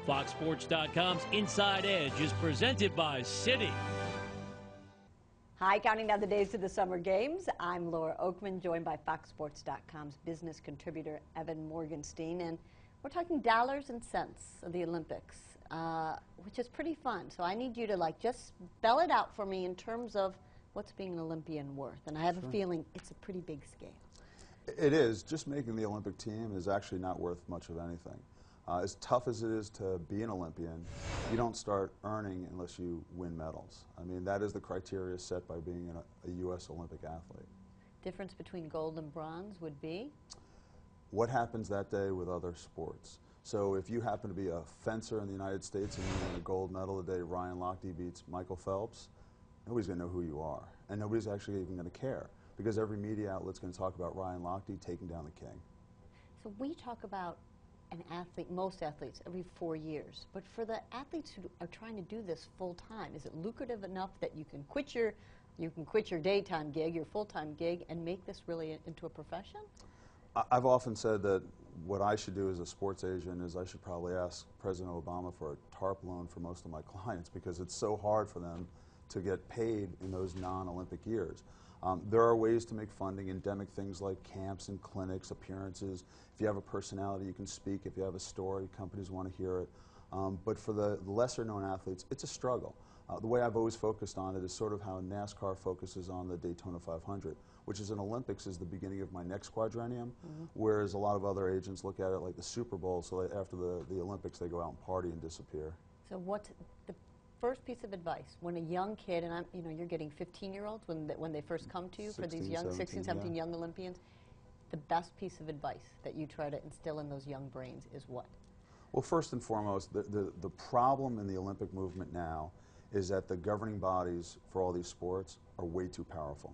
FoxSports.com's Inside Edge is presented by Citi. Hi, counting down the days to the Summer Games. I'm Laura Oakman, joined by FoxSports.com's business contributor Evan Morgenstein, and we're talking dollars and cents of the Olympics, which is pretty fun. So I need you to just spell it out for me in terms of what's being an Olympian worth, and I have a feeling it's a pretty big scale. It is. Just making the Olympic team is actually not worth much of anything. As tough as it is to be an Olympian, you don't start earning unless you win medals. I mean, that is the criteria set by being a U.S. Olympic athlete. Difference between gold and bronze would be? What happens that day with other sports. So if you happen to be a fencer in the United States and you win a gold medal the day Ryan Lochte beats Michael Phelps, nobody's going to know who you are. And nobody's actually even going to care, because every media outlet's going to talk about Ryan Lochte taking down the king. So we talk about an athlete, most athletes, every 4 years. But for the athletes who are trying to do this full time, is it lucrative enough that you can quit your daytime gig, your full-time gig, and make this really into a profession? I've often said that what I should do as a sports agent is I should probably ask President Obama for a TARP loan for most of my clients, because it's so hard for them to get paid in those non-Olympic years. There are ways to make funding, endemic things like camps and clinics, appearances. If you have a personality, you can speak. If you have a story, companies want to hear it. But for the lesser-known athletes, it's a struggle. The way I've always focused on it is sort of how NASCAR focuses on the Daytona 500, which is an Olympics is the beginning of my next quadrennium, whereas a lot of other agents look at it like the Super Bowl, so after the Olympics they go out and party and disappear. So what's the first piece of advice when a young kid, and you're getting 15-year-olds when they first come to you for these young 16, 17 young Olympians, the best piece of advice that you try to instill in those young brains is what? Well, first and foremost, the problem in the Olympic movement now is that the governing bodies for all these sports are way too powerful.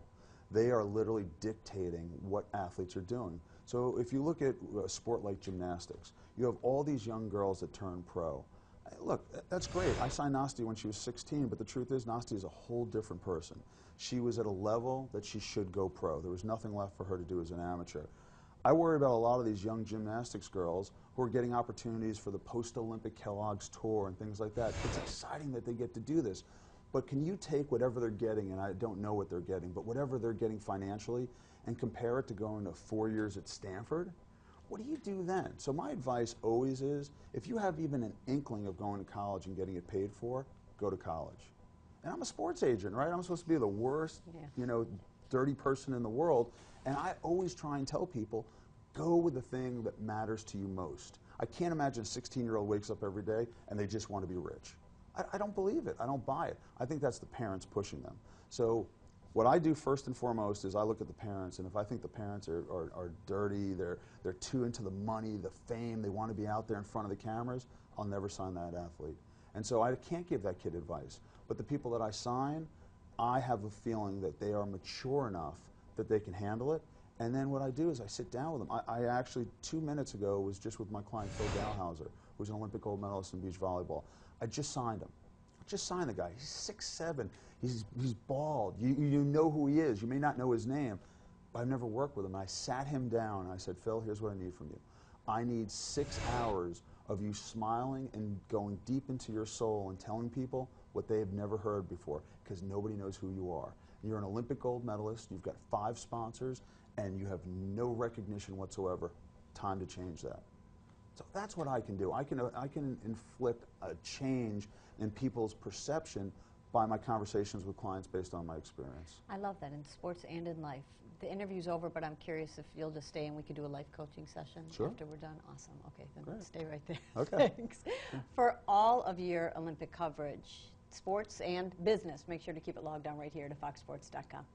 They are literally dictating what athletes are doing. So if you look at a sport like gymnastics, you have all these young girls that turn pro. Look, that's great. I signed Nastia when she was 16, but the truth is Nastia is a whole different person. She was at a level that she should go pro. There was nothing left for her to do as an amateur. I worry about a lot of these young gymnastics girls who are getting opportunities for the post-Olympic Kellogg's Tour and things like that. It's exciting that they get to do this. But can you take whatever they're getting, and I don't know what they're getting, but whatever they're getting financially, and compare it to going to 4 years at Stanford? What do you do then? So my advice always is, if you have even an inkling of going to college and getting it paid for, go to college. And I'm a sports agent, right? I'm supposed to be the worst, dirty person in the world. And I always try and tell people, go with the thing that matters to you most. I can't imagine a 16-year-old wakes up every day and they just want to be rich. I don't believe it. I don't buy it. I think that's the parents pushing them. So what I do first and foremost is I look at the parents, and if I think the parents are dirty, they're too into the money, the fame, they want to be out there in front of the cameras, I'll never sign that athlete. And so I can't give that kid advice. But the people that I sign, I have a feeling that they are mature enough that they can handle it. And then what I do is I sit down with them. I actually, 2 minutes ago, was just with my client, Phil Dalhausser, who's an Olympic gold medalist in beach volleyball. I just signed him. I just signed the guy. He's 6'7". He's bald. You know who he is. You may not know his name, but I've never worked with him. I sat him down and I said, Phil, here's what I need from you. I need 6 hours of you smiling and going deep into your soul and telling people what they have never heard before, because nobody knows who you are. You're an Olympic gold medalist, you've got 5 sponsors, and you have no recognition whatsoever. Time to change that. So that's what I can do. I can inflict a change in people's perception by my conversations with clients based on my experience. I love that in sports and in life. The interview's over, but I'm curious if you'll just stay and we could do a life coaching session after we're done. Awesome. Okay, then Great. Stay right there. Okay. Thanks. For all of your Olympic coverage, sports and business, make sure to keep it logged on right here to FoxSports.com.